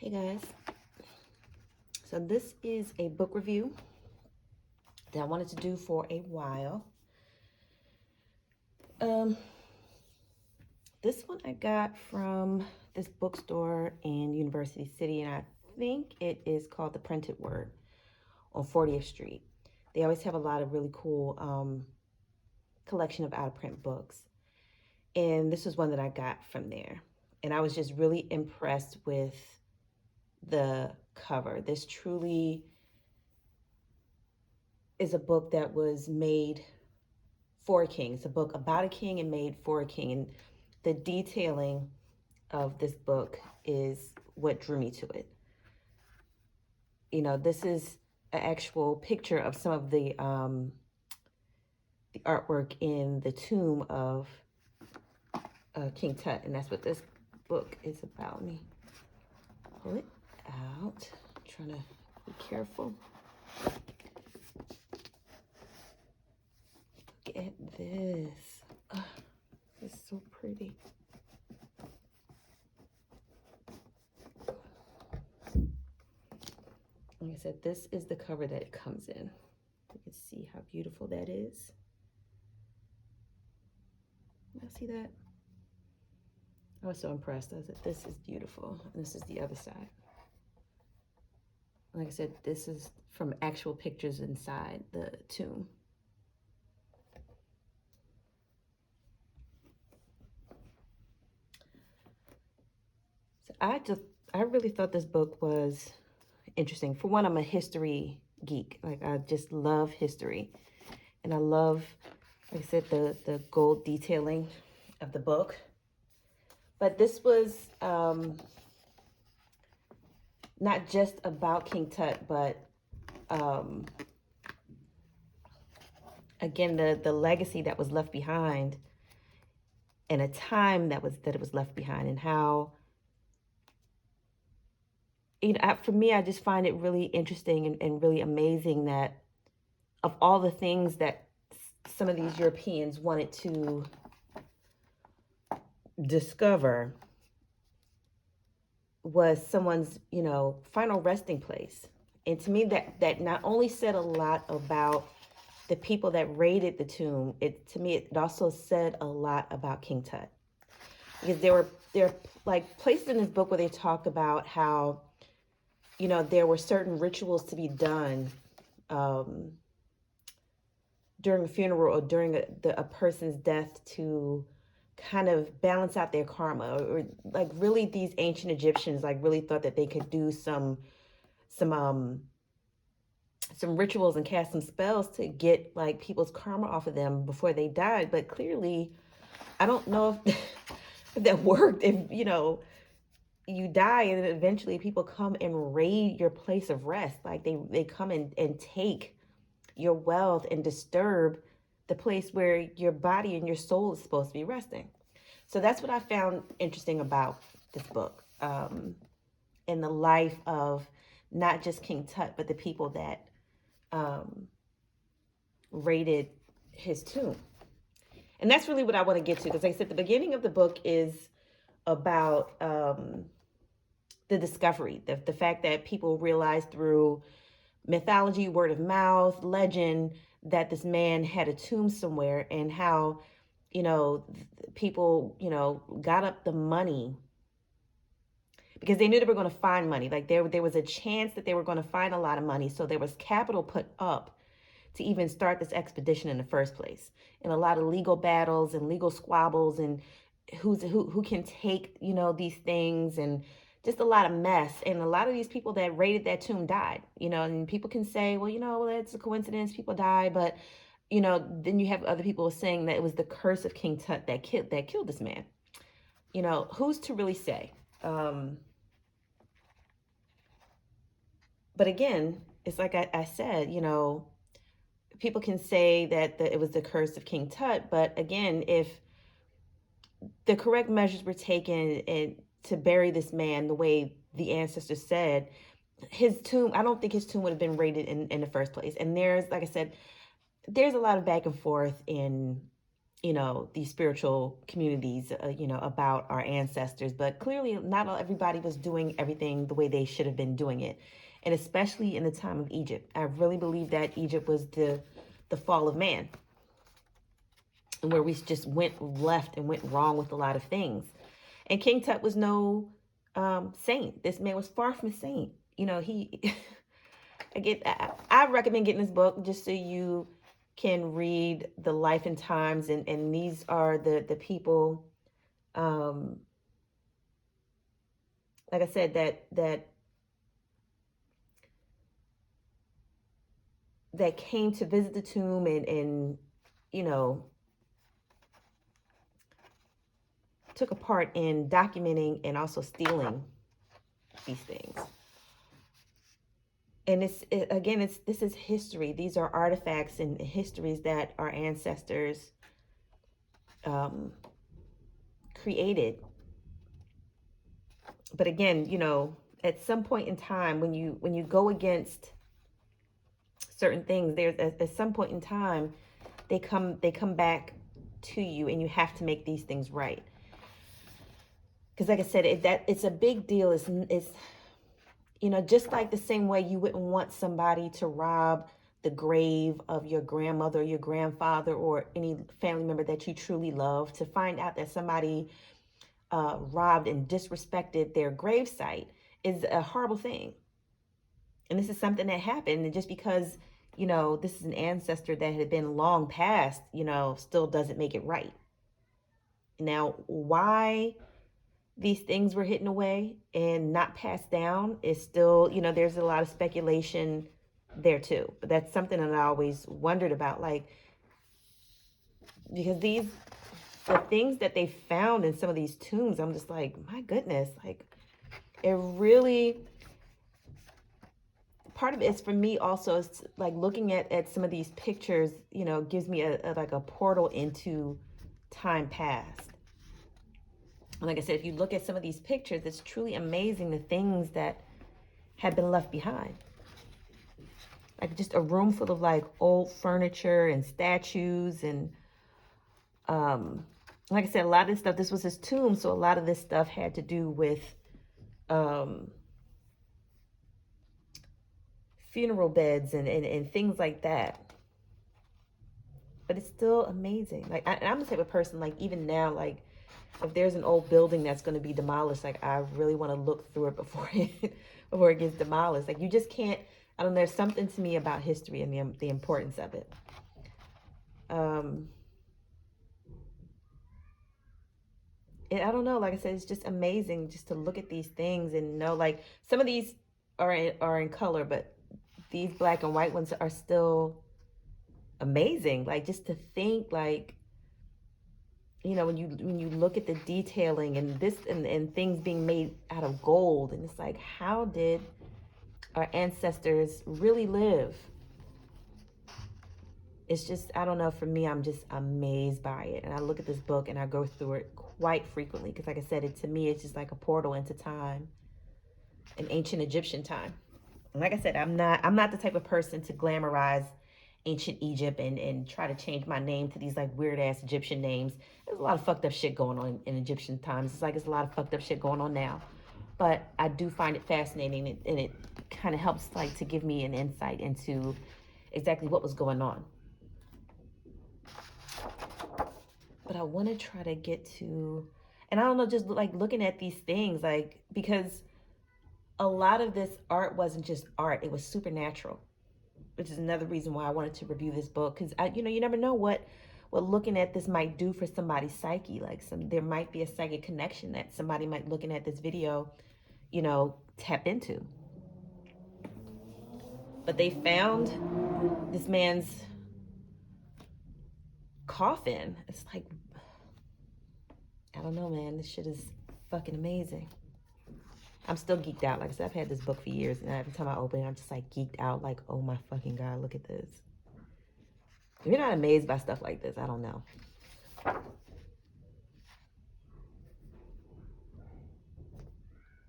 Hey guys, so this is a book review that I wanted to do for a while. This one I got from this bookstore in University City, and I think it is called The Printed Word on 40th Street. They always have a lot of really cool collection of out-of-print books, and this was one that I got from there. And I was just really impressed with the cover. This truly is a book that was made for a king. It's a book about a king and made for a king. And the detailing of this book is what drew me to it. You know, this is an actual picture of some of the artwork in the tomb of King Tut, and that's what this book is about. Let me pull it out. I'm trying to be careful. Look at this. Oh, this is so pretty. Like I said, this is the cover that it comes in. You can see how beautiful that is. You see that? I was so impressed. I was like, this is beautiful. And this is the other side. Like I said, this is from actual pictures inside the tomb. So I really thought this book was interesting. For one, I'm a history geek. Like, I just love history. And I love, like I said, the gold detailing of the book. But this was not just about King Tut, but again, the legacy that was left behind, and a time that it was left behind, and how, you know, for me, I just find it really interesting and really amazing that of all the things that some of these Europeans wanted to discover was someone's, you know, final resting place. And to me, that not only said a lot about the people that raided the tomb, to me it also said a lot about King Tut. Because there are like places in this book where they talk about how, you know, there were certain rituals to be done during a funeral or during a person's death to kind of balance out their karma, or like really these ancient Egyptians like really thought that they could do some rituals and cast some spells to get like people's karma off of them before they died. But clearly, I don't know if, if that worked. If, you know, you die and then eventually people come and raid your place of rest, like they come and take your wealth and disturb the place where your body and your soul is supposed to be resting. So that's what I found interesting about this book, in the life of not just King Tut, but the people that raided his tomb. And that's really what I want to get to, because like I said, the beginning of the book is about the discovery, the fact that people realized through mythology, word of mouth, legend, that this man had a tomb somewhere, and how, you know, people, you know, got up the money because they knew they were going to find money. Like there was a chance that they were going to find a lot of money. So there was capital put up to even start this expedition in the first place. And a lot of legal battles and legal squabbles and who can take, you know, these things, and just a lot of mess. And a lot of these people that raided that tomb died, you know, and people can say, well, you know, well, it's a coincidence, people die. But, you know, then you have other people saying that it was the curse of King Tut that killed this man. You know, who's to really say? But again, it's like I said, you know, people can say that it was the curse of King Tut. But again, if the correct measures were taken and to bury this man the way the ancestors said, his tomb, I don't think his tomb would have been raided in the first place. And there's, like I said, there's a lot of back and forth in you know, these spiritual communities, you know, about our ancestors. But clearly, not everybody was doing everything the way they should have been doing it. And especially in the time of Egypt. I really believe that Egypt was the fall of man, and where we just went left and went wrong with a lot of things. And King Tut was no saint. This man was far from a saint. You know, he I recommend getting this book just so you can read the life and times, and these are the people, um like I said, that came to visit the tomb, and you know, took a part in documenting and also stealing these things. And this is history. These are artifacts and histories that our ancestors um, created. But again, you know, at some point in time, when you go against certain things, there's at some point in time, they come back to you, and you have to make these things right. Because, like I said, it's a big deal. It's you know, just like the same way you wouldn't want somebody to rob the grave of your grandmother, your grandfather, or any family member that you truly love, to find out that somebody robbed and disrespected their gravesite is a horrible thing. And this is something that happened. And just because, you know, this is an ancestor that had been long past, you know, still doesn't make it right. Now, why these things were hidden away and not passed down is still, you know, there's a lot of speculation there too. But that's something that I always wondered about, like, because the things that they found in some of these tombs, I'm just like, my goodness, like, it really, part of it is for me also, is like looking at some of these pictures, you know, gives me like a portal into time past. And like I said, if you look at some of these pictures, it's truly amazing the things that have been left behind. Like just a room full of like old furniture and statues, and like I said, a lot of this stuff, this was his tomb, so a lot of this stuff had to do with funeral beds and things like that. But it's still amazing. Like I'm the type of person, like even now, like if there's an old building that's going to be demolished, like I really want to look through it before it gets demolished. Like you just can't. I don't know. There's something to me about history and the importance of it. And I don't know. Like I said, it's just amazing just to look at these things and know. Like some of these are in color, but these black and white ones are still amazing. Like just to think, like, you know, when you look at the detailing and this and things being made out of gold, and it's like, how did our ancestors really live? It's just, I don't know, for me, I'm just amazed by it. And I look at this book and I go through it quite frequently because, like I said, to me, it's just like a portal into time, an ancient Egyptian time. And like I said, I'm not the type of person to glamorize ancient Egypt and try to change my name to these like weird ass Egyptian names. There's a lot of fucked up shit going on in Egyptian times. It's like it's a lot of fucked up shit going on now. But I do find it fascinating, and it kind of helps like to give me an insight into exactly what was going on. But I want to try to get to, and I don't know, just like looking at these things, like, because a lot of this art wasn't just art, it was supernatural, which is another reason why I wanted to review this book. Because you know, you never know what looking at this might do for somebody's psyche. Like there might be a psychic connection that somebody might, looking at this video, you know, tap into. But they found this man's coffin. It's like, I don't know, man. This shit is fucking amazing. I'm still geeked out. Like I said, I've had this book for years, and every time I open it, I'm just like geeked out. Like, oh my fucking God, look at this. If you're not amazed by stuff like this, I don't know.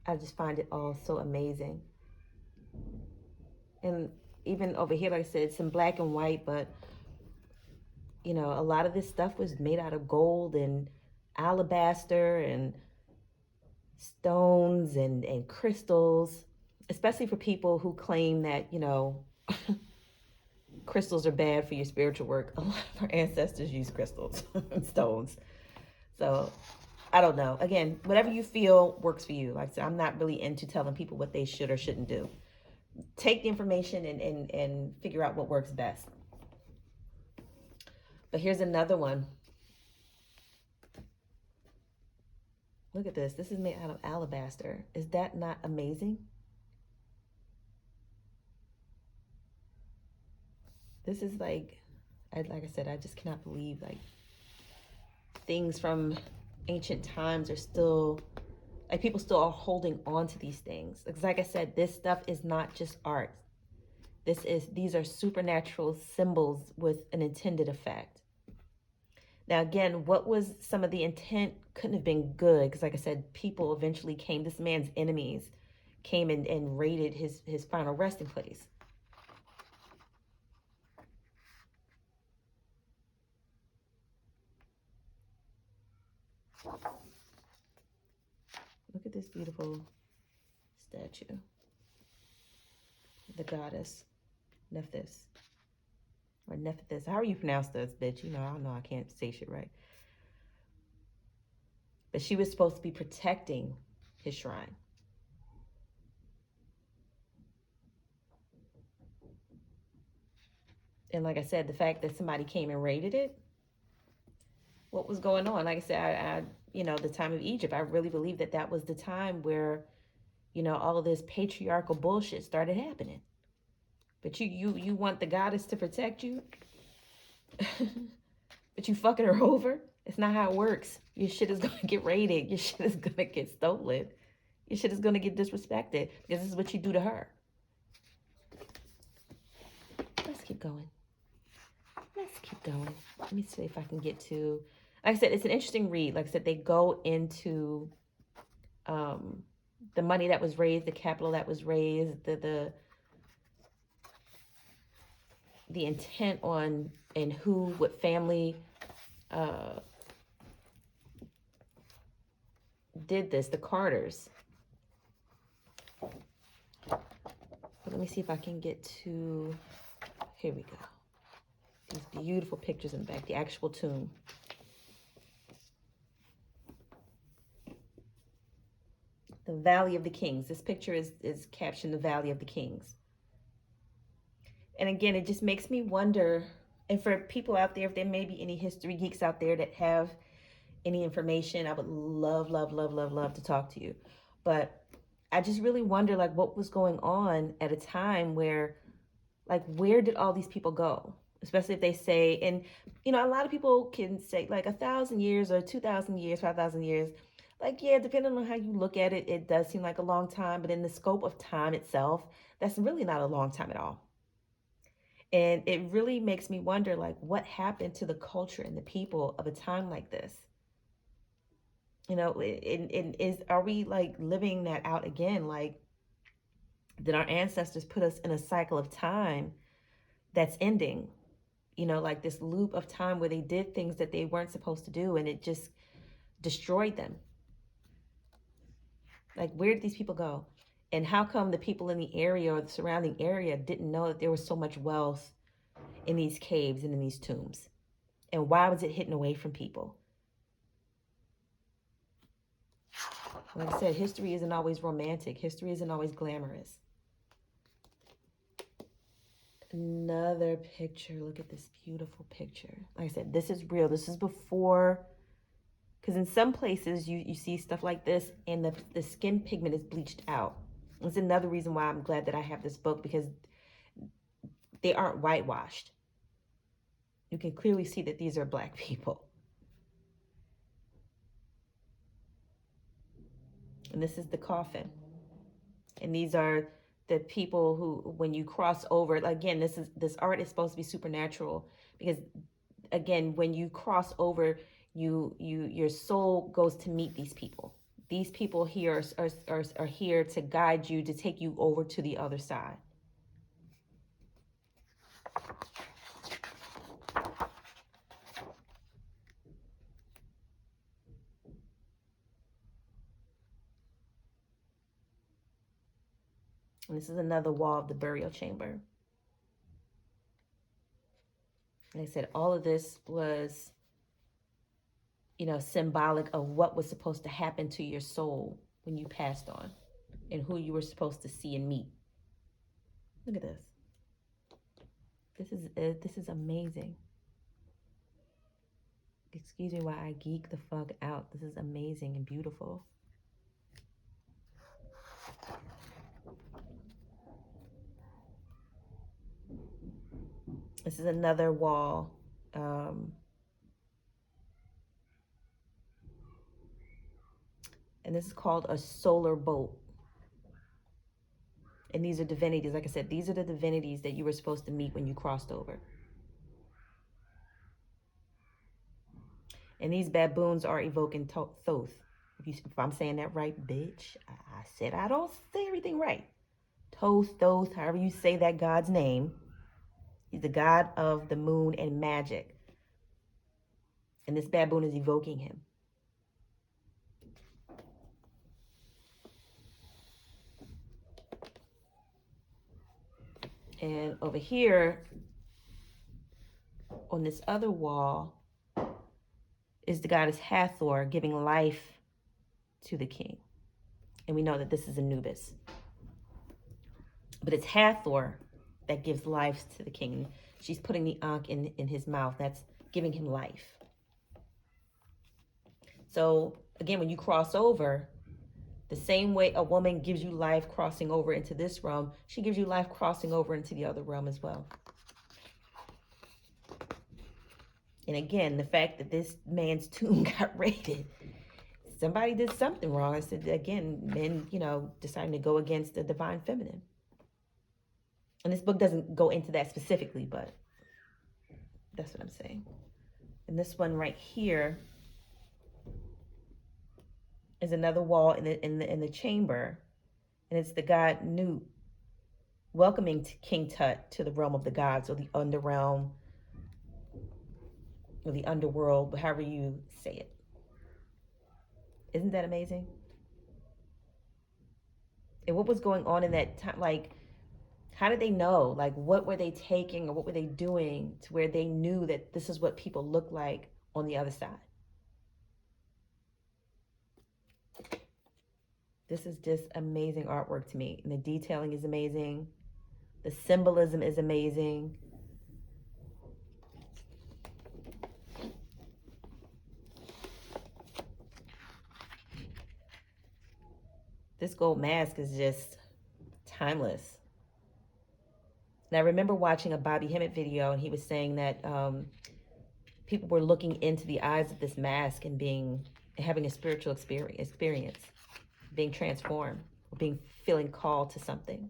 I just find it all so amazing. And even over here, like I said, it's in black and white, but You know, a lot of this stuff was made out of gold and alabaster and stones and crystals, especially for people who claim that, you know, crystals are bad for your spiritual work. A lot of our ancestors used crystals and stones. So I don't know. Again, whatever you feel works for you. Like I said, I'm not really into telling people what they should or shouldn't do. Take the information and figure out what works best. But here's another one. Look at this. This is made out of alabaster. Is that not amazing? This is like I said, I just cannot believe like things from ancient times are still, like, people still are holding on to these things. Because like I said, this stuff is not just art. These are supernatural symbols with an intended effect. Now, again, what was some of the intent? Couldn't have been good, because like I said, people eventually came, this man's enemies came and raided his final resting place. Look at this beautiful statue. The goddess Nephthys. Or Nephthys. However you pronounce this, bitch. You know, I don't know. I can't say shit right. But she was supposed to be protecting his shrine. And like I said, the fact that somebody came and raided it, what was going on? Like I said, I you know, the time of Egypt, I really believe that that was the time where, you know, all of this patriarchal bullshit started happening. But you want the goddess to protect you, but you fucking her over. It's not how it works. Your shit is gonna get raided. Your shit is gonna get stolen. Your shit is gonna get disrespected because this is what you do to her. Let's keep going. Let's keep going. Let me see if I can get to. Like I said, it's an interesting read. Like I said, they go into the money that was raised, the capital that was raised, the intent on and who, what family did this, the Carters. But let me see if I can get to, here we go. These beautiful pictures in the back, the actual tomb. The Valley of the Kings. This picture is captioned the Valley of the Kings. And again, it just makes me wonder, and for people out there, if there may be any history geeks out there that have any information, I would love, love, love, love, love to talk to you. But I just really wonder, like, what was going on at a time where, like, where did all these people go? Especially if they say, and, you know, a lot of people can say, like, 1,000 years or 2,000 years, 5,000 years. Like, yeah, depending on how you look at it, it does seem like a long time. But in the scope of time itself, that's really not a long time at all. And it really makes me wonder, like, what happened to the culture and the people of a time like this? You know, are we like living that out again? Like, did our ancestors put us in a cycle of time that's ending? You know, like this loop of time where they did things that they weren't supposed to do and it just destroyed them. Like, where did these people go? And how come the people in the area or the surrounding area didn't know that there was so much wealth in these caves and in these tombs? And why was it hidden away from people? Like I said, history isn't always romantic. History isn't always glamorous. Another picture. Look at this beautiful picture. Like I said, this is real. This is before, because in some places you see stuff like this and the skin pigment is bleached out. It's another reason why I'm glad that I have this book, because they aren't whitewashed. You can clearly see that these are Black people. And this is the coffin. And these are the people who, when you cross over, again, this art is supposed to be supernatural, because again, when you cross over, your soul goes to meet these people. These people here are here to guide you, to take you over to the other side. And this is another wall of the burial chamber. Like I said, all of this was, you know, symbolic of what was supposed to happen to your soul when you passed on and who you were supposed to see and meet. Look at this. This is amazing. Excuse me while I geek the fuck out. This is amazing and beautiful. This is another wall. And this is called a solar boat. And these are divinities. Like I said, these are the divinities that you were supposed to meet when you crossed over. And these baboons are evoking Thoth. If I'm saying that right, bitch, I said I don't say everything right. Thoth, however you say that God's name. He's the god of the moon and magic. And this baboon is evoking him. And over here, on this other wall, is the goddess Hathor giving life to the king. And we know that this is Anubis. But it's Hathor that gives life to the king. She's putting the ankh in his mouth. That's giving him life. So again, when you cross over, the same way a woman gives you life crossing over into this realm, she gives you life crossing over into the other realm as well. And again, the fact that this man's tomb got raided, somebody did something wrong. I said, again, men, you know, deciding to go against the divine feminine. And this book doesn't go into that specifically, but that's what I'm saying. And this one right here is another wall in the chamber, and it's the god Nut welcoming King Tut to the realm of the gods, or the underrealm, or the underworld, however you say it. Isn't that amazing? And what was going on in that time? Like, how did they know? Like, what were they taking or what were they doing to where they knew that this is what people look like on the other side? This is just amazing artwork to me. And the detailing is amazing. The symbolism is amazing. This gold mask is just timeless. And I remember watching a Bobby Hemmett video, and he was saying that people were looking into the eyes of this mask and having a spiritual experience, being transformed, feeling called to something.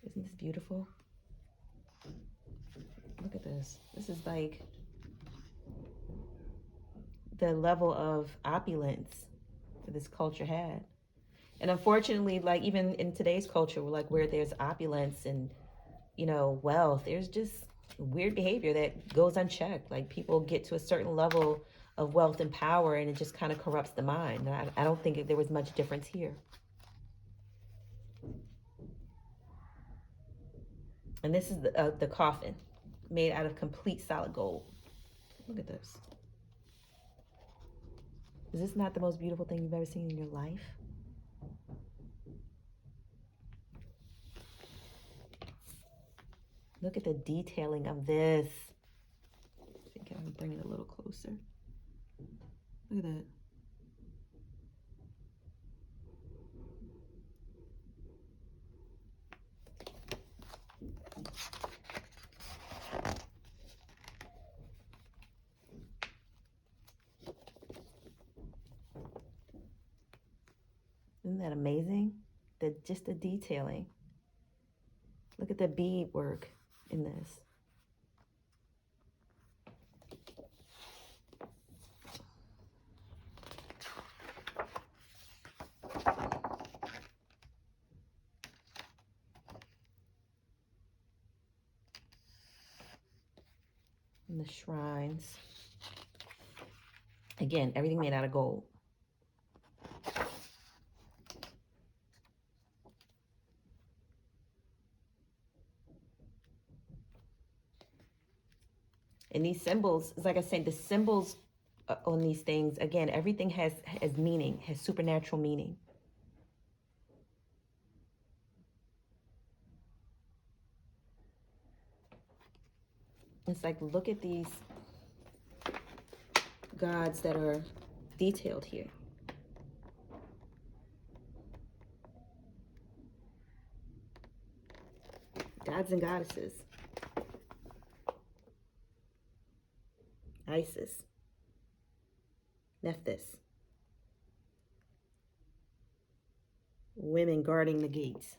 Isn't this beautiful? Look at this. This is like the level of opulence that this culture had. And unfortunately, like even in today's culture, like where there's opulence and, you know, wealth, there's just weird behavior that goes unchecked. Like people get to a certain level of wealth and power and it just kind of corrupts the mind. And I don't think there was much difference here. And this is the coffin made out of complete solid gold. Look at this. Is this not the most beautiful thing you've ever seen in your life? Look at the detailing of this. I think I can bring it a little closer. Look at that. Isn't that amazing? Just the detailing. Look at the bead work in this. And the shrines. Again, everything made out of gold. And these symbols, it's like I said, the symbols on these things, again, everything has meaning, has supernatural meaning. It's like, look at these gods that are detailed here. Gods and goddesses. Isis. Nephthys. Women guarding the gates.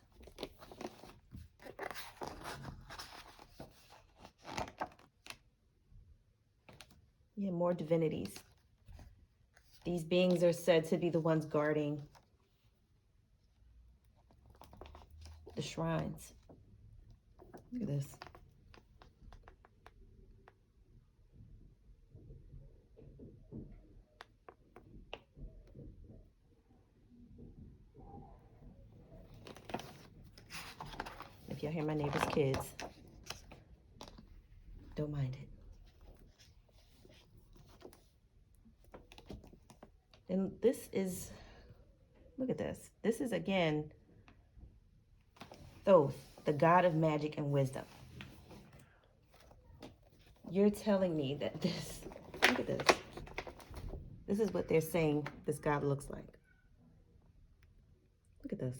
Yeah, more divinities. These beings are said to be the ones guarding the shrines. Look at this. If y'all hear my neighbor's kids, don't mind it. And this is, look at this. This is, again, Thoth, the god of magic and wisdom. You're telling me that this, look at this. This is what they're saying this god looks like. Look at this.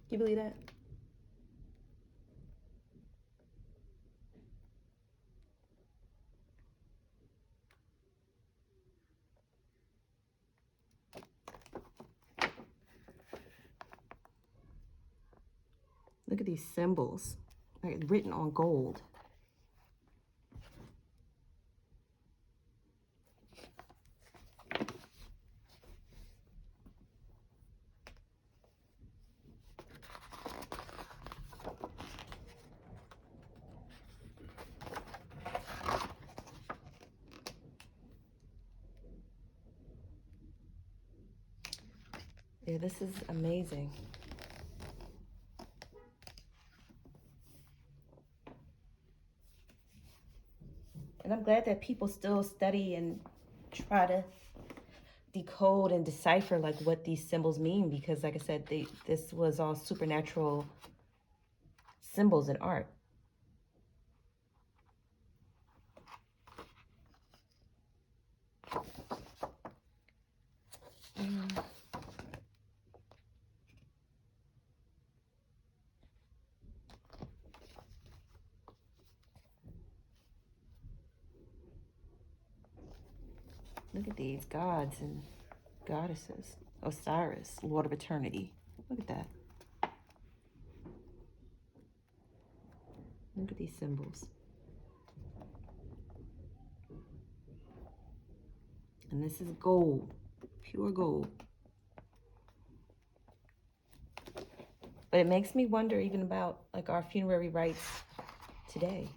Can you believe that? Look at these symbols, like written on gold. Yeah, this is amazing. And I'm glad that people still study and try to decode and decipher like what these symbols mean, because like I said, this was all supernatural symbols in art. Look at these gods and goddesses. Osiris, Lord of Eternity. Look at that. Look at these symbols. And this is gold, pure gold. But it makes me wonder even about like our funerary rites today.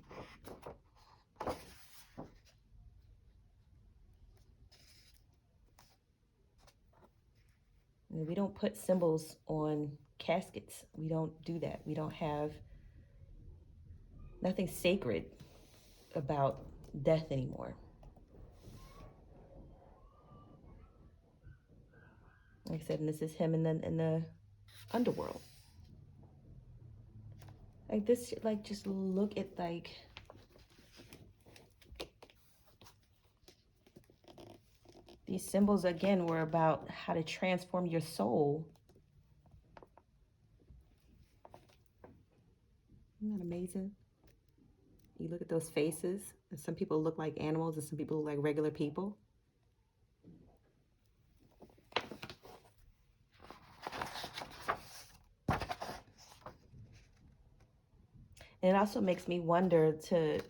I mean, we don't put symbols on caskets. We don't do that. We don't have nothing sacred about death anymore. Like I said, and this is him in the underworld. Like this, like just look at like these symbols again were about how to transform your soul. Isn't that amazing? You look at those faces, and some people look like animals and some people look like regular people. And it also makes me wonder to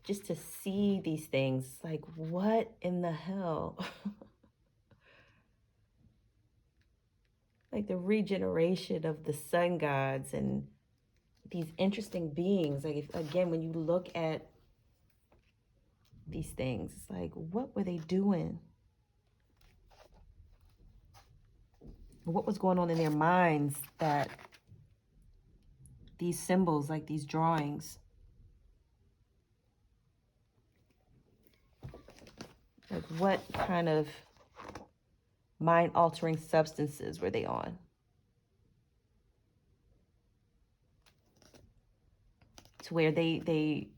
just to see these things, like what in the hell? Like the regeneration of the sun gods and these interesting beings. Like if, again, when you look at these things, it's like, what were they doing? What was going on in their minds that these symbols, like these drawings. Like, what kind of mind-altering substances were they on? To where they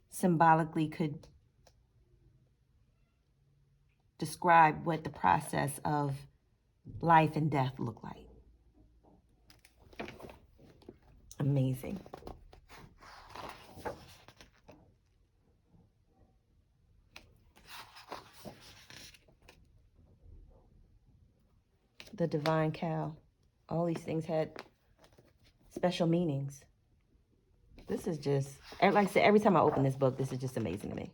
symbolically could describe what the process of life and death look like. Amazing. The divine cow. All these things had special meanings. This is just, like I said, every time I open this book, this is just amazing to me.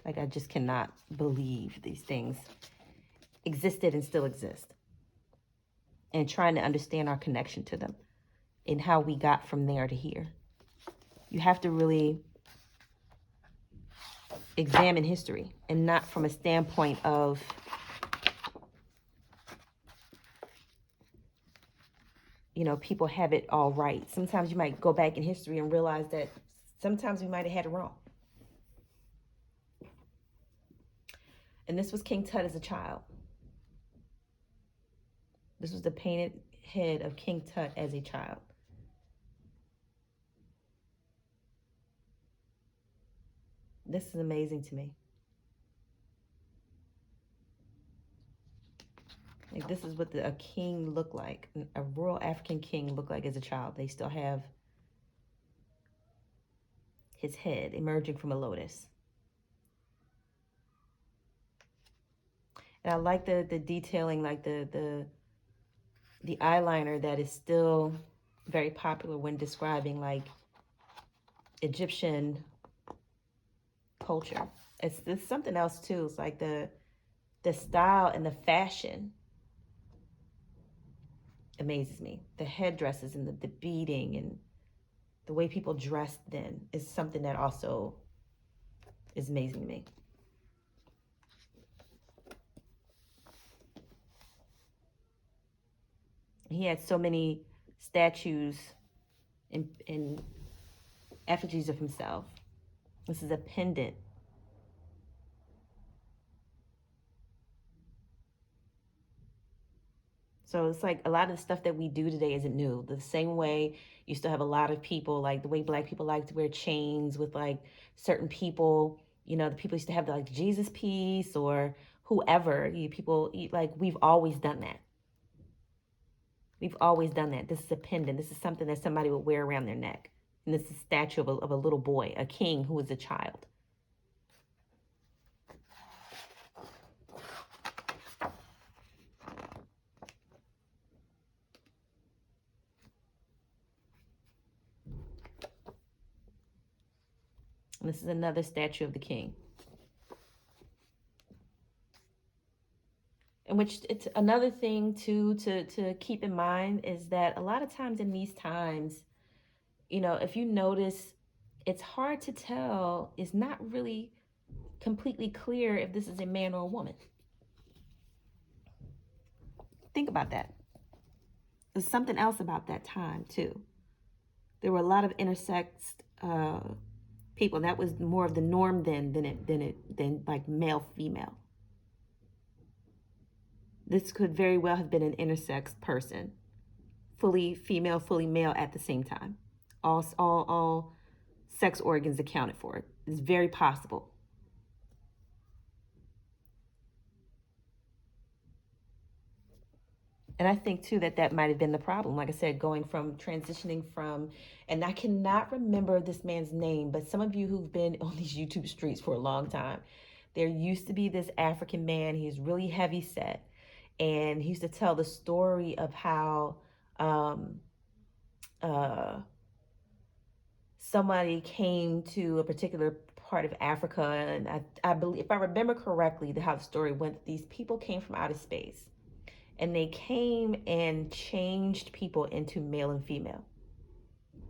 Like, I just cannot believe these things existed and still exist. And trying to understand our connection to them and how we got from there to here. You have to really examine history, and not from a standpoint of people have it all right. Sometimes you might go back in history and realize that sometimes we might have had it wrong. And this was King Tut as a child. This was the painted head of King Tut as a child. This is amazing to me. Like, this is what a king looked like, a royal African king looked like as a child. They still have his head emerging from a lotus. And I like the detailing, like the eyeliner that is still very popular when describing like Egyptian culture. It's something else too. It's like the style and the fashion amazes me. The headdresses and the beading and the way people dressed then is something that also is amazing to me. He had so many statues and effigies of himself. This is a pendant. So it's like a lot of the stuff that we do today isn't new. The same way you still have a lot of people, like the way Black people like to wear chains with like certain people, the people used to have like Jesus piece or whoever. Like, we've always done that. We've always done that. This is a pendant. This is something that somebody would wear around their neck. And this is a statue of a little boy, a king who was a child. And this is another statue of the king. And which it's another thing too to keep in mind is that a lot of times in these times, if you notice, it's hard to tell. It's not really completely clear if this is a man or a woman. Think about that. There's something else about that time too. There were a lot of intersex people, and that was more of the norm then than like male female. This could very well have been an intersex person, fully female, fully male at the same time. All sex organs accounted for. It's very possible. And I think too that might have been the problem. Like I said, transitioning from, and I cannot remember this man's name, but some of you who've been on these YouTube streets for a long time, there used to be this African man. He's really heavy set. And he used to tell the story of how somebody came to a particular part of Africa. And I believe, if I remember correctly, how the story went, these people came from outer space. And they came and changed people into male and female.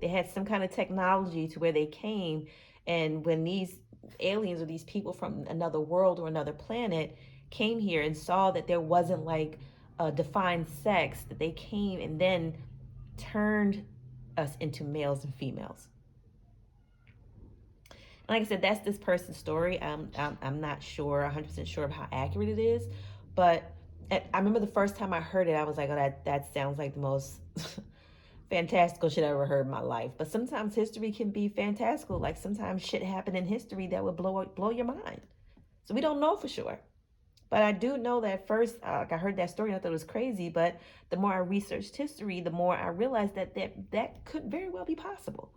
They had some kind of technology to where they came. And when these aliens or these people from another world or another planet came here and saw that there wasn't like a defined sex, that they came and then turned us into males and females. Like I said, that's this person's story. I'm not sure, 100% sure of how accurate it is, but I remember the first time I heard it, I was like, oh, that sounds like the most fantastical shit I ever heard in my life. But sometimes history can be fantastical. Like sometimes shit happened in history that would blow your mind. So we don't know for sure. But I do know that at first, I heard that story and I thought it was crazy. But the more I researched history, the more I realized that could very well be possible.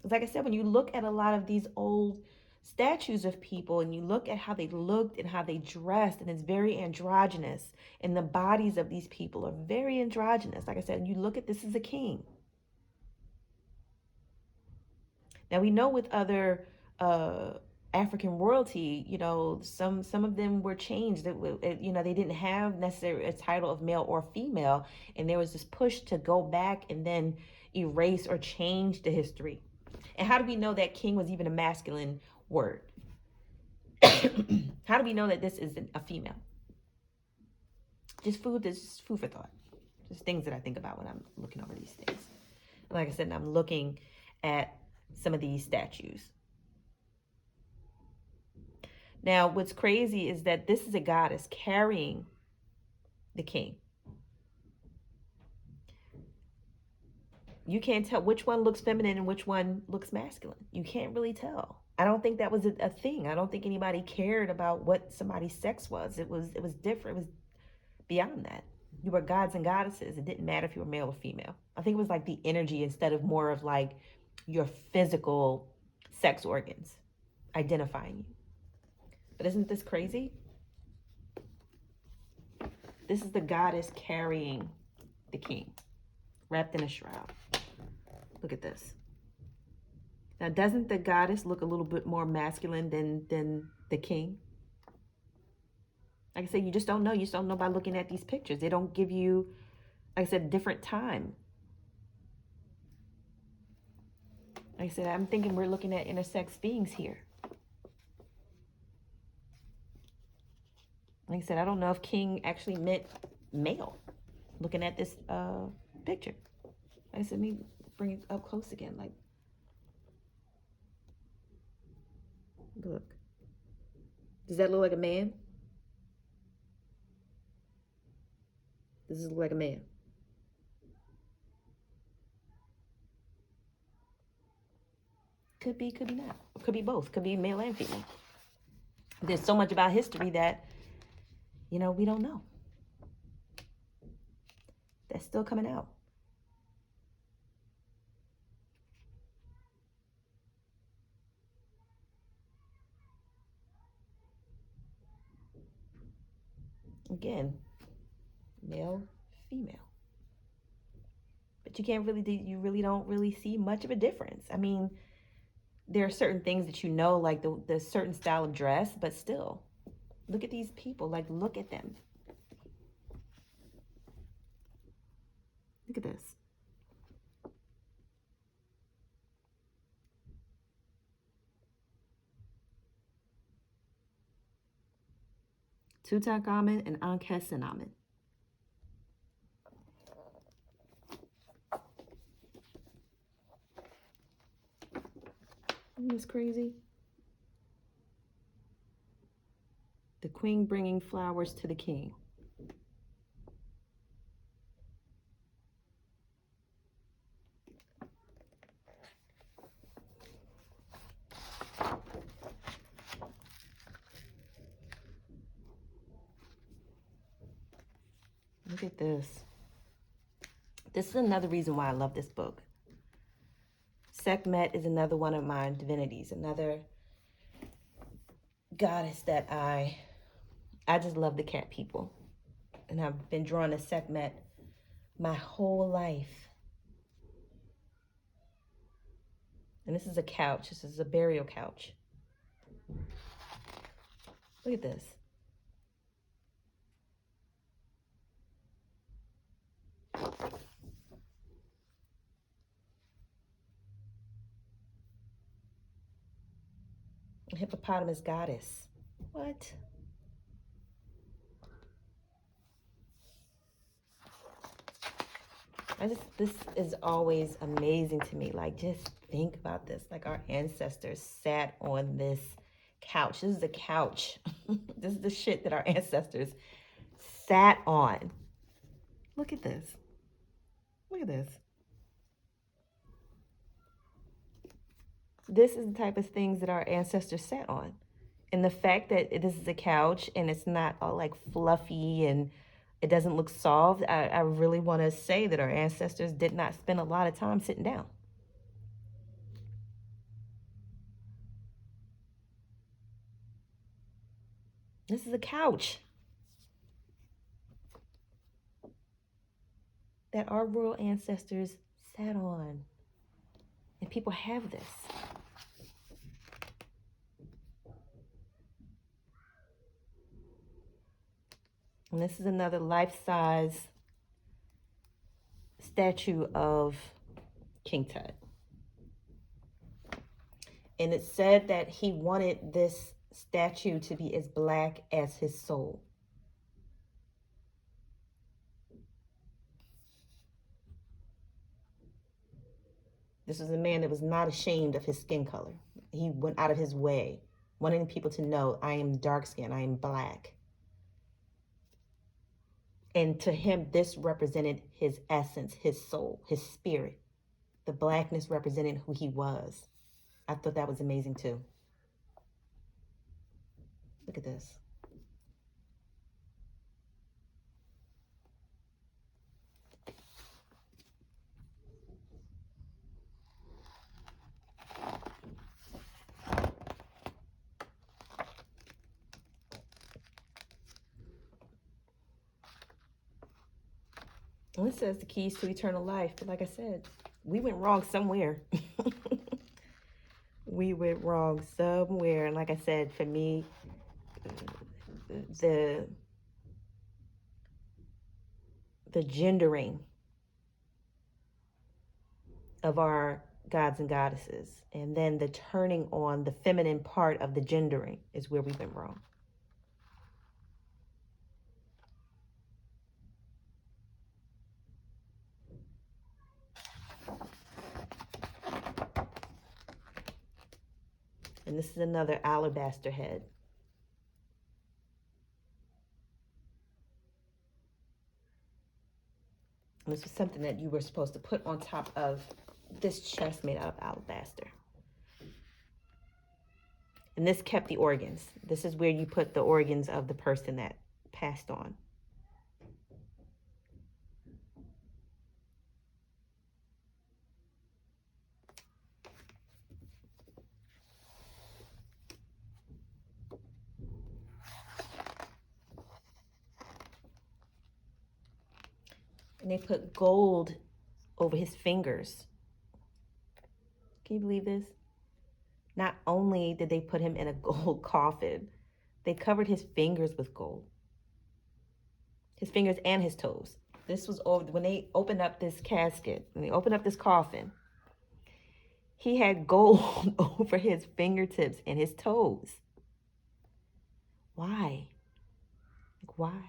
Like I said, when you look at a lot of these old statues of people and you look at how they looked and how they dressed, and it's very androgynous, and the bodies of these people are very androgynous. Like I said, you look at this as a king. Now we know with other African royalty, some of them were changed. They didn't have necessarily a title of male or female, and there was this push to go back and then erase or change the history. And how do we know that king was even a masculine word? How do we know that this isn't a female? Just food for thought. Just things that I think about when I'm looking over these things. Like I said, I'm looking at some of these statues. Now, what's crazy is that this is a goddess carrying the king. You can't tell which one looks feminine and which one looks masculine. You can't really tell. I don't think that was a thing. I don't think anybody cared about what somebody's sex was. It was different. It was beyond that. You were gods and goddesses. It didn't matter if you were male or female. I think it was like the energy instead of more of like your physical sex organs identifying you. But isn't this crazy? This is the goddess carrying the king, wrapped in a shroud. Look at this. Now, doesn't the goddess look a little bit more masculine than the king? Like I said, you just don't know. You just don't know by looking at these pictures. They don't give you, like I said, a different time. Like I said, I'm thinking we're looking at intersex beings here. Like I said, I don't know if king actually meant male. Looking at this picture. Like I said, let me bring it up close again. Like, look. Does that look like a man? Does this look like a man? Could be, could be not. Could be both. Could be male and female. There's so much about history that, we don't know. That's still coming out. Again, male, female. But you really don't really see much of a difference. I mean, there are certain things that like the certain style of dress, but still, look at these people. Like, look at them. Look at this. Tutankhamen and Ankhesenamen. Isn't this crazy? The queen bringing flowers to the king. Look at this. This is another reason why I love this book. Sekhmet is another one of my divinities, another goddess that I just love the cat people. And I've been drawn to Sekhmet my whole life. And this is a couch. This is a burial couch. Look at this. A hippopotamus goddess. What? This is always amazing to me. Like, just think about this. Like, our ancestors sat on this couch. This is a couch. This is the shit that our ancestors sat on. Look at this. Look at this. This is the type of things that our ancestors sat on. And the fact that this is a couch and it's not all like fluffy and it doesn't look soft, I really want to say that our ancestors did not spend a lot of time sitting down. This is a couch that our royal ancestors sat on. And people have this. And this is another life-size statue of King Tut. And it said that he wanted this statue to be as black as his soul. This was a man that was not ashamed of his skin color. He went out of his way, wanting people to know, I am dark skinned, I am black. And to him, this represented his essence, his soul, his spirit. The blackness represented who he was. I thought that was amazing too. Look at this. Well, it says the keys to eternal life. But like I said, we went wrong somewhere. We went wrong somewhere. And like I said, for me, the gendering of our gods and goddesses, and then the turning on the feminine part of the gendering is where we went wrong. And this is another alabaster head. And this was something that you were supposed to put on top of this chest made out of alabaster. And this kept the organs. This is where you put the organs of the person that passed on. And they put gold over his fingers. Can you believe this? Not only did they put him in a gold coffin, they covered his fingers with gold. His fingers and his toes. This was over when they opened up this casket, when they opened up this coffin, he had gold over his fingertips and his toes. Why? Like, why?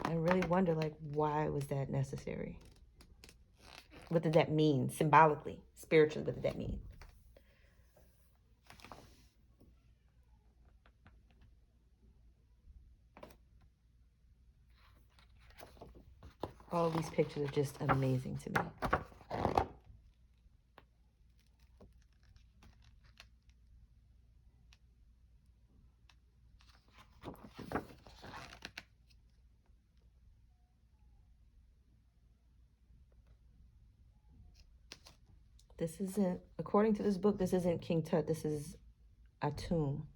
I really wonder, like, why was that necessary? What did that mean symbolically, spiritually? What did that mean? All of these pictures are just amazing to me. This isn't, according to this book, this isn't King Tut. This is a tomb.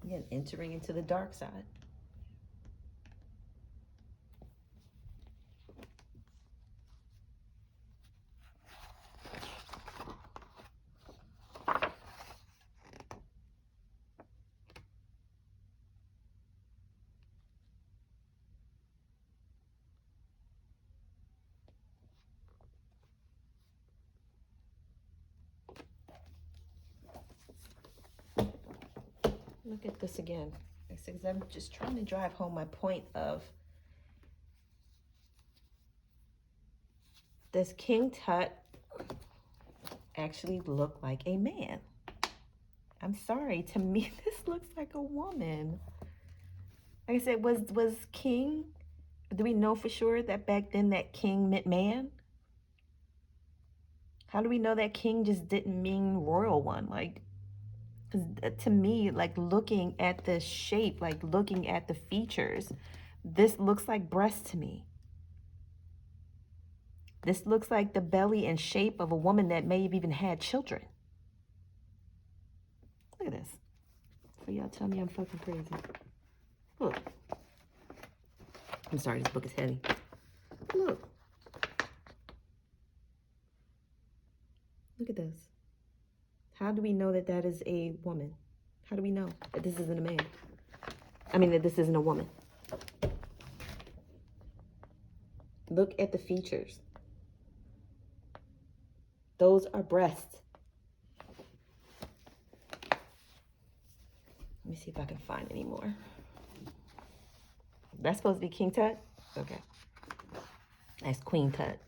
Again, entering into the dark side. Look at this again. Because I'm just trying to drive home my point of does King Tut actually look like a man? I'm sorry, to me this looks like a woman. Like I said, was King, do we know for sure that back then that King meant man? How do we know that King just didn't mean royal one? Like, to me, like looking at the shape, like looking at the features, this looks like breast to me. This looks like the belly and shape of a woman that may have even had children. Look at this. So y'all tell me I'm fucking crazy. Look. I'm sorry, this book is heavy. Look. Look at this. How do we know that that is a woman? How do we know that this isn't a man? I mean, that this isn't a woman. Look at the features. Those are breasts. Let me see if I can find any more. That's supposed to be King Tut? Okay. That's Queen Tut.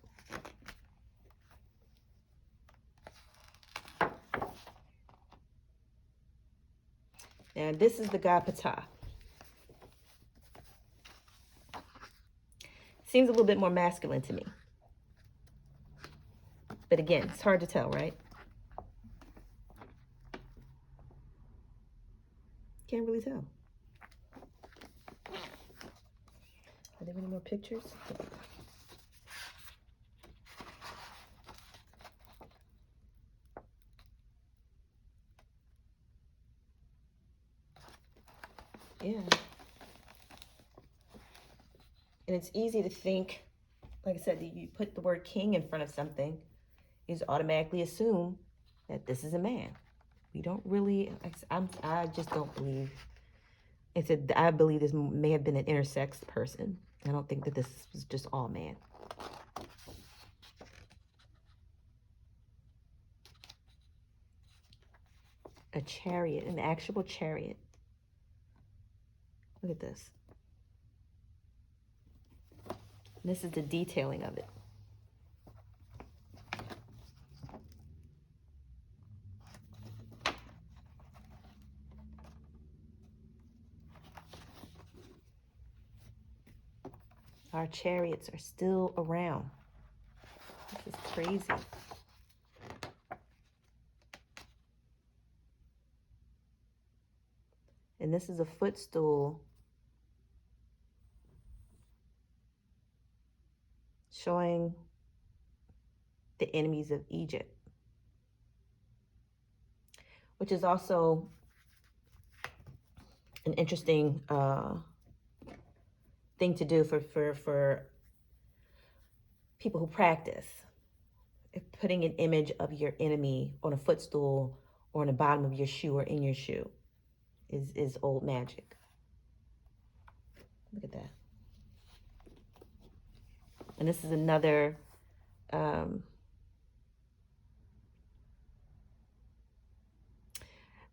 And this is the god Ptah. Seems a little bit more masculine to me. But again, it's hard to tell, right? Can't really tell. Are there any more pictures? Yeah. And it's easy to think, like I said, you put the word king in front of something, you just automatically assume that this is a man. We don't really, I just don't believe. I believe this may have been an intersex person. I don't think that this was just all man. A chariot, an actual chariot. Look at this. This is the detailing of it. Our chariots are still around. This is crazy. And this is a footstool showing the enemies of Egypt, which is also an interesting thing to do for people who practice. If putting an image of your enemy on a footstool or on the bottom of your shoe or in your shoe is old magic. Look at that. And this is another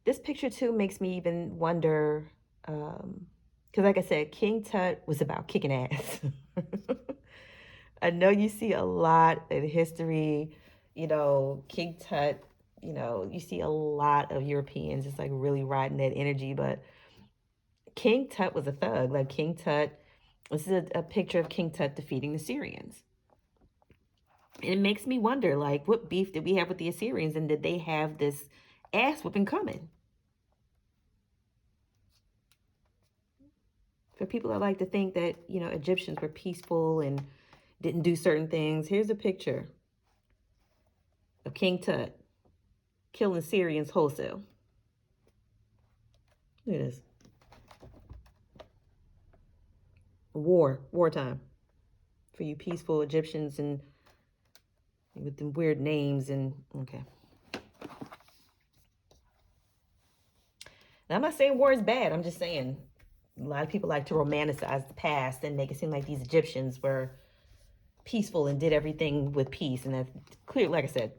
this picture too makes me even wonder, because like I said, King Tut was about kicking ass. I know you see a lot in history, you know, King Tut, you know, you see a lot of Europeans just like really riding that energy, but King Tut was a thug. Like King Tut, this is a picture of King Tut defeating the Syrians. And it makes me wonder, like, what beef did we have with the Assyrians, and did they have this ass whooping coming? For people that like to think that, you know, Egyptians were peaceful and didn't do certain things, here's a picture of King Tut killing Syrians wholesale. Look at this. Wartime. For you peaceful Egyptians and with them weird names and, okay. Now, I'm not saying war is bad. I'm just saying a lot of people like to romanticize the past and make it seem like these Egyptians were peaceful and did everything with peace. And that's clear, like I said,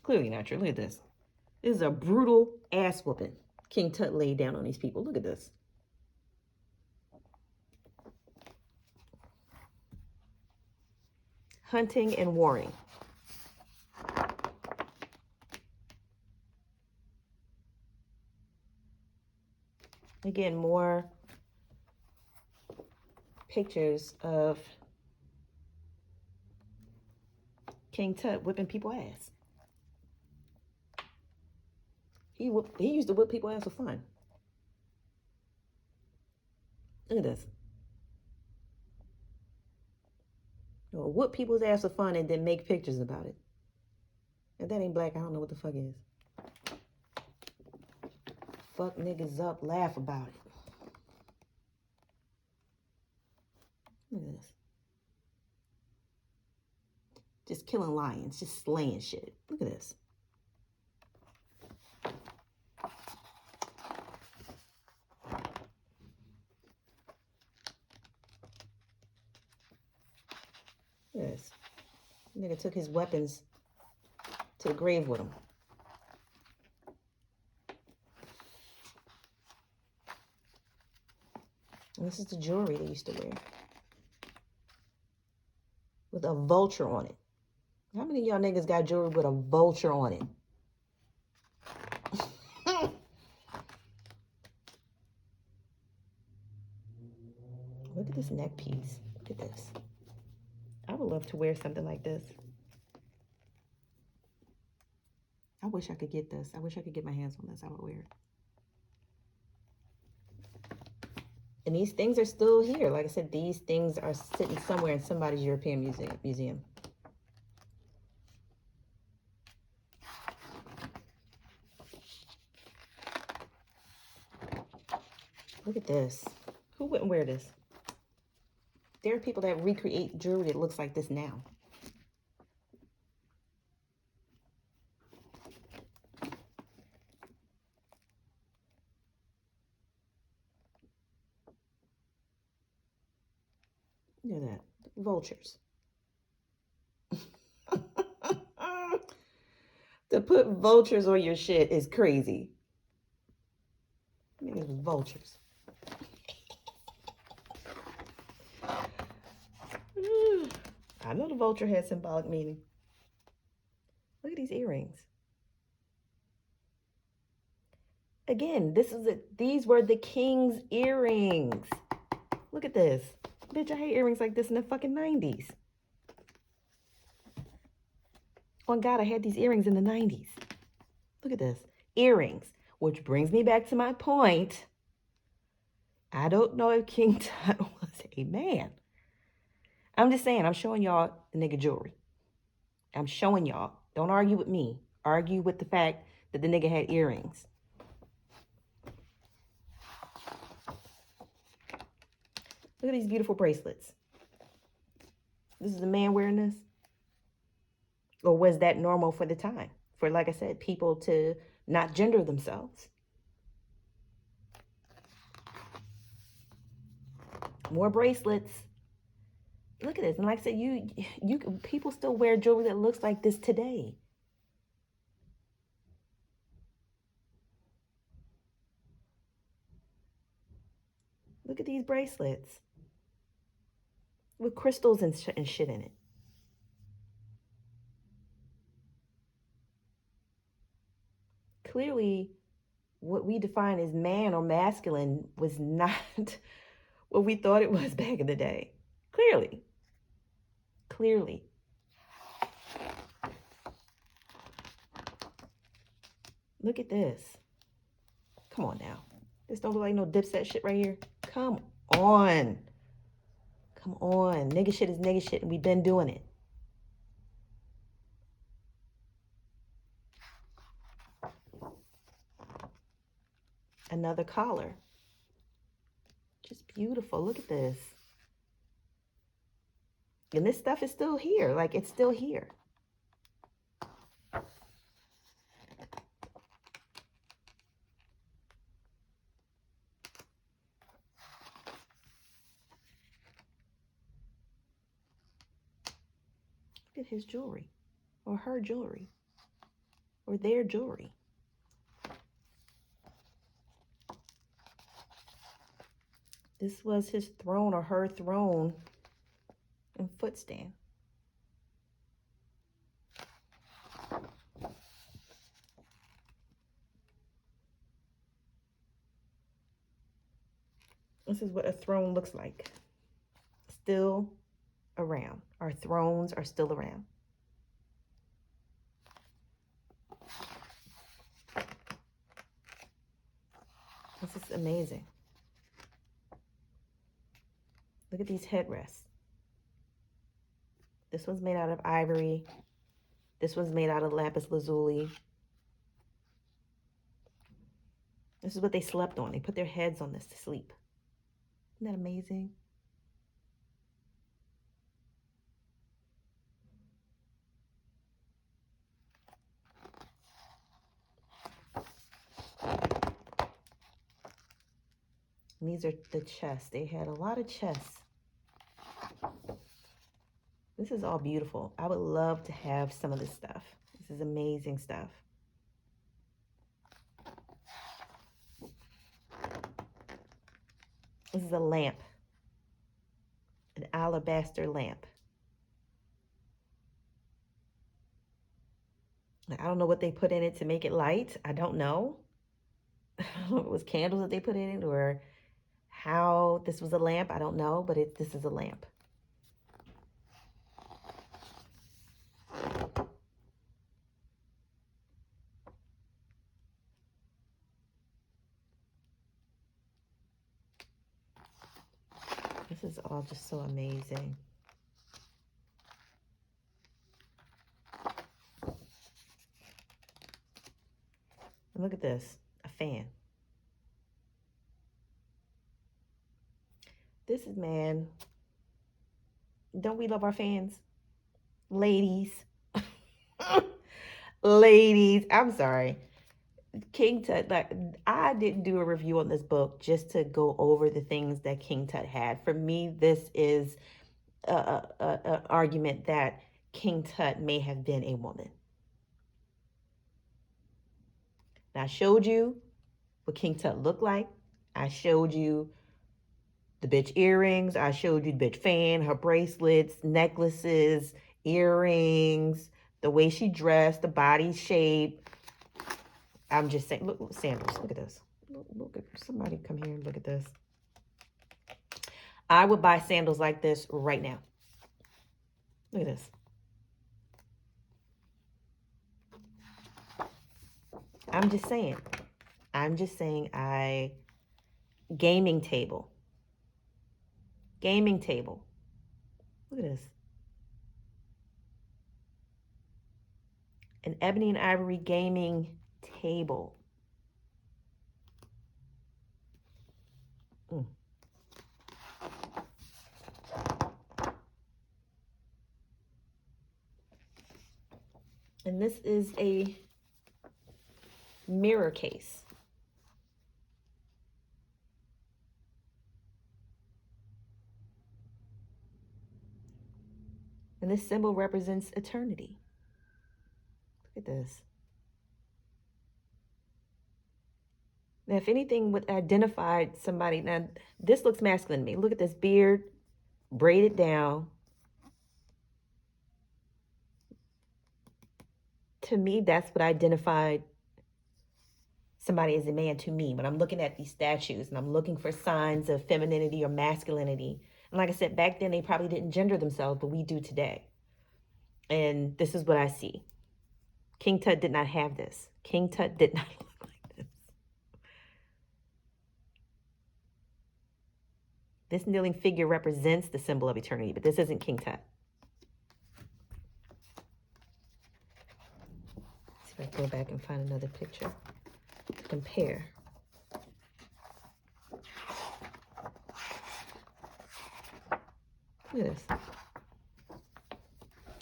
clearly not true. Look at this. This is a brutal ass whooping. King Tut laid down on these people. Look at this. Hunting and warring. Again, more pictures of King Tut whipping people ass. He used to whip people ass for fun. Look at this. He'll whip people's ass for fun and then make pictures about it. If that ain't black, I don't know what the fuck is. Fuck niggas up, laugh about it. Look at this. Just killing lions, just slaying shit. Look at this. Look at this. Nigga took his weapons to the grave with him. And this is the jewelry they used to wear. With a vulture on it. How many of y'all niggas got jewelry with a vulture on it? Look at this neck piece. Look at this. I would love to wear something like this. I wish I could get this. I wish I could get my hands on this. I would wear it. And these things are still here. Like I said, these things are sitting somewhere in somebody's European museum. Look at this. Who wouldn't wear this? There are people that recreate jewelry that looks like this now. Look at that. Vultures. To put vultures on your shit is crazy. I mean, it was vultures. I know the vulture has symbolic meaning. Look at these earrings. Again, these were the king's earrings. Look at this. Bitch, I hate earrings like this in the fucking 90s. On God, I had these earrings in the 90s. Look at this. Earrings. Which brings me back to my point. I don't know if King Tut was a man. I'm just saying, I'm showing y'all the nigga jewelry. I'm showing y'all. Don't argue with me. Argue with the fact that the nigga had earrings. Look at these beautiful bracelets. This is a man wearing this? Or was that normal for the time? For, like I said, people to not gender themselves. More bracelets. Look at this. And like I said, people still wear jewelry that looks like this today. Look at these bracelets. With crystals and shit in it. Clearly, what we define as man or masculine was not what we thought it was back in the day. Clearly. Clearly. Look at this. Come on now. This don't look like no Dipset shit right here. Come on. Come on. Nigga shit is nigga shit, and we've been doing it. Another collar. Just beautiful. Look at this. And this stuff is still here. Like, it's still here. Look at his jewelry. Or her jewelry. Or their jewelry. This was his throne or her throne and footstand. This is what a throne looks like. Still around. Our thrones are still around. This is amazing. Look at these headrests. This one's made out of ivory. This one's made out of lapis lazuli. This is what they slept on. They put their heads on this to sleep. Isn't that amazing? And these are the chests. They had a lot of chests. This is all beautiful. I would love to have some of this stuff. This is amazing stuff. This is a lamp. An alabaster lamp. I don't know what they put in it to make it light. I don't know. I don't know if it was candles that they put in it or how this was a lamp. I don't know, but this is a lamp. This is all just so amazing. And look at this, a fan. This is, man, don't we love our fans? Ladies. Ladies, I'm sorry. King Tut, like, I didn't do a review on this book just to go over the things that King Tut had. For me, this is an argument that King Tut may have been a woman. Now, I showed you what King Tut looked like. I showed you the bitch earrings. I showed you the bitch fan, her bracelets, necklaces, earrings, the way she dressed, the body shape. I'm just saying, look, sandals, look at this. Look at, somebody come here and look at this. I would buy sandals like this right now. Look at this. I'm just saying, gaming table. Gaming table. Look at this. An ebony and ivory gaming table. And this is a mirror case. And this symbol represents eternity. Look at this. Now, if anything would identify somebody, now this looks masculine to me. Look at this beard, braided down. To me, that's what identified somebody as a man to me. When I'm looking at these statues and I'm looking for signs of femininity or masculinity. And like I said, back then they probably didn't gender themselves, but we do today. And this is what I see. King Tut did not have this. King Tut did not look like this. This kneeling figure represents the symbol of eternity, but this isn't King Tut. Let's see if I can go back and find another picture to compare. Look at this.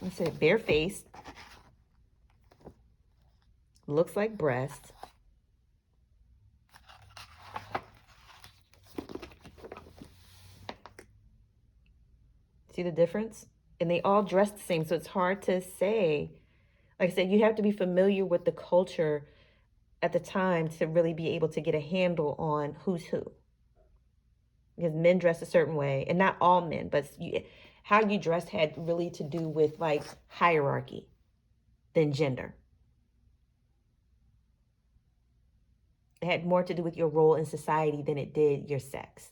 I said bare-faced. Looks like breast. See the difference? And they all dress the same, so it's hard to say. Like I said, you have to be familiar with the culture at the time to really be able to get a handle on who's who. because men dress a certain way, and not all men, but how you dressed had really to do with like hierarchy than gender. It had more to do with your role in society than it did your sex.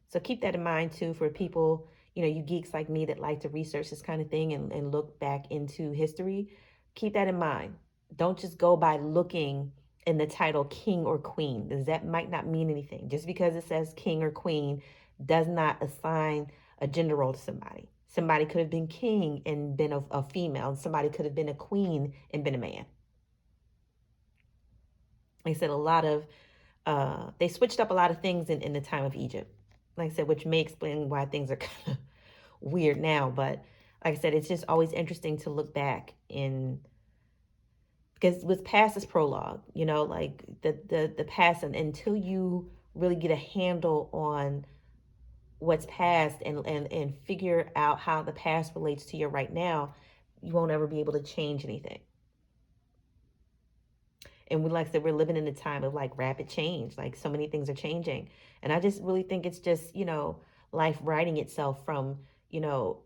So keep that in mind too for people, you geeks like me that like to research this kind of thing and look back into history. Keep that in mind. Don't just go by looking in the title king or queen, because that might not mean anything. Just because it says king or queen does not assign a gender role to somebody. Somebody could have been king and been a female. Somebody could have been a queen and been a man. Like I said, they switched up a lot of things in the time of Egypt. Like I said, which may explain why things are kind of weird now. But like I said, it's just always interesting to look back because what's past is prologue, like the past, and until you really get a handle on what's past and figure out how the past relates to your right now, you won't ever be able to change anything. And like I said, we're living in a time of like rapid change. Like so many things are changing. And I just really think it's just, life righting itself from,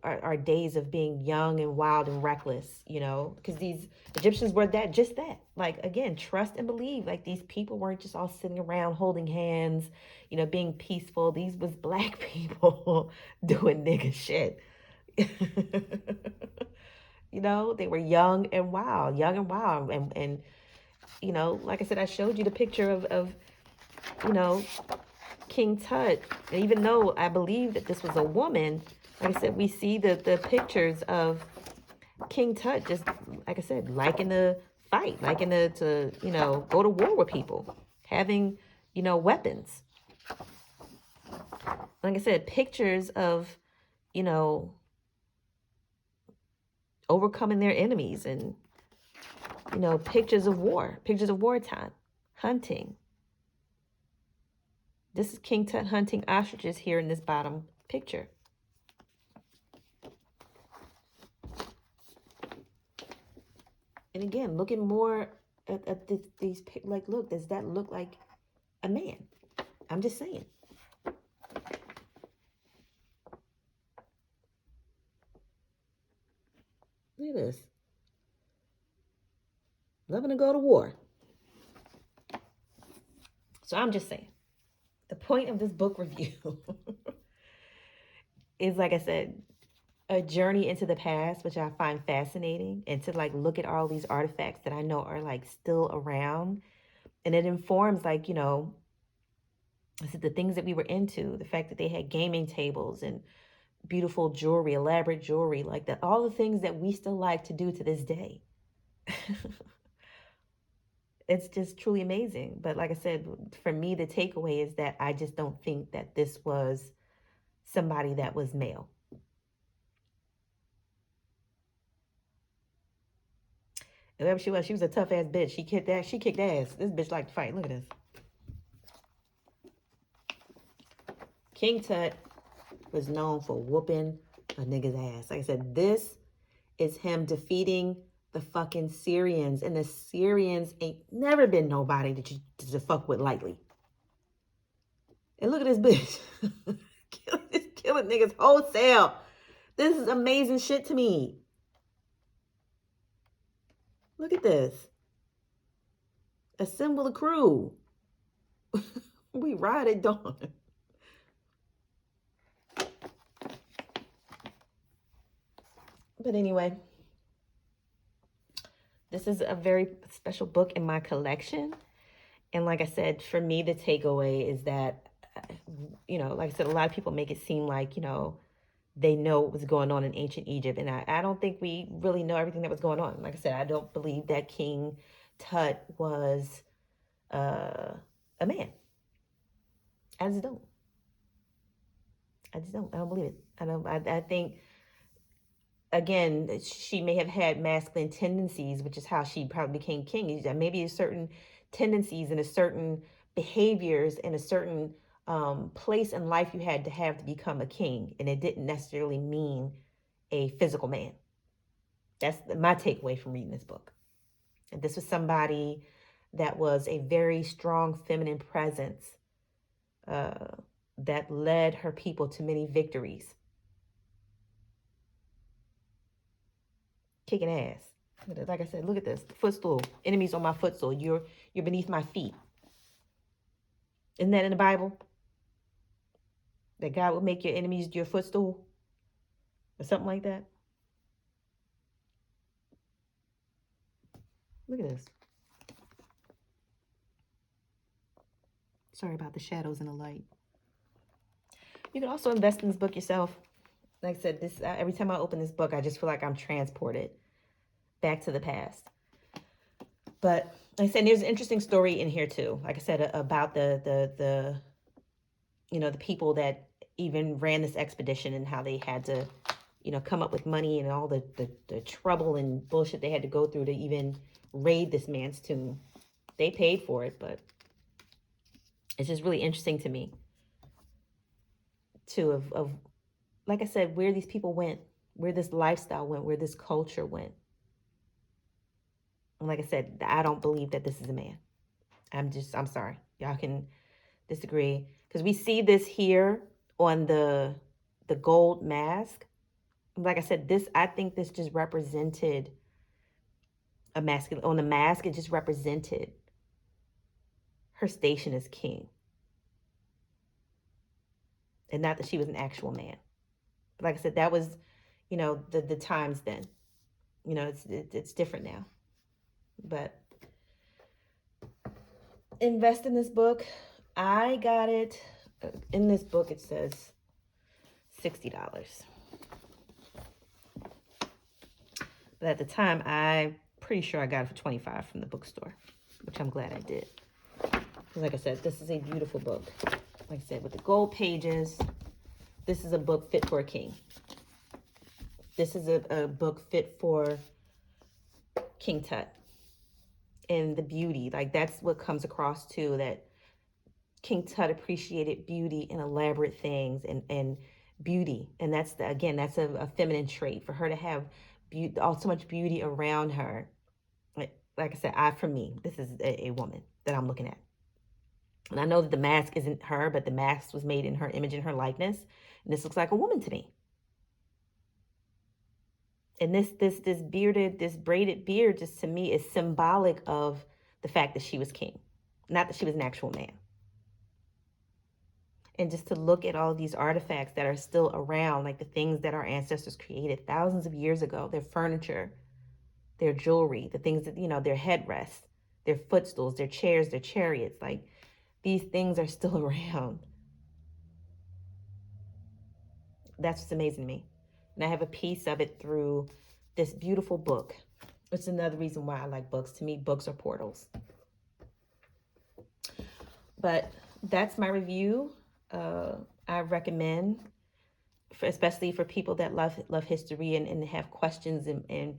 our days of being young and wild and reckless, because these Egyptians were just that. Like, again, trust and believe. Like these people weren't just all sitting around holding hands, being peaceful. These was black people doing nigga shit. They were young and wild, and like I said, I showed you the picture of King Tut. And even though I believe that this was a woman, like I said, we see the pictures of King Tut just, like I said, liking to fight, liking to go to war with people, having, weapons. Like I said, pictures of, overcoming their enemies and, pictures of wartime, hunting. This is King Tut hunting ostriches here in this bottom picture. And again, looking more at these, like, look, does that look like a man? I'm just saying. Look at this. Loving to go to war. So I'm just saying. The point of this book review is, like I said, a journey into the past, which I find fascinating, and to like look at all these artifacts that I know are like still around. And it informs, like, I said, the things that we were into, the fact that they had gaming tables and beautiful jewelry, elaborate jewelry, like that, all the things that we still like to do to this day. It's just truly amazing. But like I said, for me, the takeaway is that I just don't think that this was somebody that was male. Whoever she was a tough ass bitch. She kicked ass. This bitch liked to fight. Look at this. King Tut was known for whooping a nigga's ass. Like I said, this is him defeating the fucking Syrians. And the Syrians ain't never been nobody that you to fuck with lightly. And look at this bitch. killing niggas wholesale. This is amazing shit to me. Look at this. Assemble the crew. We ride at dawn. But anyway, this is a very special book in my collection. And like I said, for me, the takeaway is that, like I said, a lot of people make it seem like, they know what was going on in ancient Egypt. And I don't think we really know everything that was going on. Like I said, I don't believe that King Tut was a man. I just don't. I don't believe it. I think, again, she may have had masculine tendencies, which is how she probably became king. Maybe a certain tendencies and a certain behaviors and a certain place in life you had to have to become a king. And it didn't necessarily mean a physical man. That's my takeaway from reading this book. And this was somebody that was a very strong feminine presence that led her people to many victories. Kicking ass. Like I said, look at this. Footstool. Enemies on my footstool. You're beneath my feet. Isn't that in the Bible? That God will make your enemies your footstool? Or something like that? Look at this. Sorry about the shadows and the light. You can also invest in this book yourself. Like I said, this every time I open this book, I just feel like I'm transported back to the past. But like I said, there's an interesting story in here too. Like I said, about the the people that even ran this expedition and how they had to, come up with money and all the trouble and bullshit they had to go through to even raid this man's tomb. They paid for it, but it's just really interesting to me too of like I said, where these people went, where this lifestyle went, where this culture went. And like I said, I don't believe that this is a man. I'm sorry. Y'all can disagree. Because we see this here on the gold mask. Like I said, I think this just represented a masculine. On the mask, it just represented her station as king. And not that she was an actual man. But like I said, that was, the times then. It's different now. But invest in this book. I got it. In this book, it says $60. But at the time, I'm pretty sure I got it for $25 from the bookstore, which I'm glad I did. Like I said, this is a beautiful book. Like I said, with the gold pages, this is a book fit for a king. This is a book fit for King Tut. And the beauty, like that's what comes across too, that King Tut appreciated beauty and elaborate things and beauty. And that's, that's a feminine trait. For her to have so much beauty around her. Like I said, for me, this is a woman that I'm looking at. And I know that the mask isn't her, but the mask was made in her image and her likeness. And this looks like a woman to me. And this braided beard just to me is symbolic of the fact that she was king. Not that she was an actual man. And just to look at all of these artifacts that are still around, like the things that our ancestors created thousands of years ago, their furniture, their jewelry, the things that, their headrests, their footstools, their chairs, their chariots, like these things are still around. That's what's amazing to me. And I have a piece of it through this beautiful book. It's another reason why I like books. To me, books are portals. But that's my review. I recommend, especially for people that love history and have questions and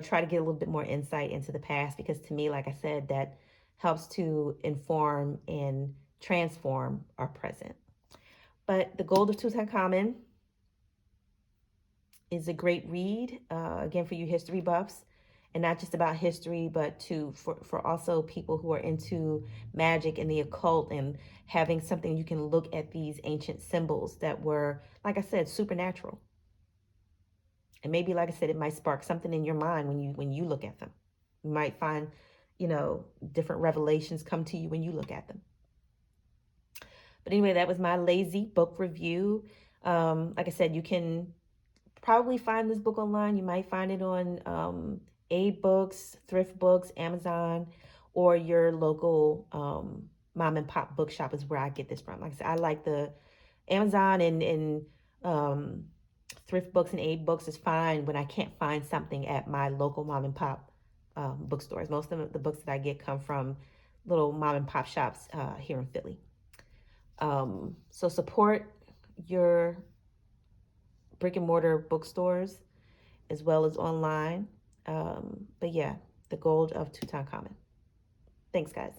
try to get a little bit more insight into the past. Because to me, like I said, that helps to inform and transform our present. But The Gold of Tutankhamen is a great read, again, for you history buffs. And not just about history, but for also people who are into magic and the occult and having something you can look at these ancient symbols that were, like I said, supernatural. And maybe, like I said, it might spark something in your mind when you look at them. You might find, different revelations come to you when you look at them. But anyway, that was my lazy book review. Like I said, you can probably find this book online. You might find it on Aid Books, Thrift Books, Amazon, or your local mom and pop bookshop is where I get this from. Like I said, I like the Amazon and Thrift Books and Aid Books is fine when I can't find something at my local mom and pop bookstores. Most of the books that I get come from little mom and pop shops here in Philly. So support your brick and mortar bookstores as well as online. But yeah, The Gold of Tutankhamen. Thanks, guys.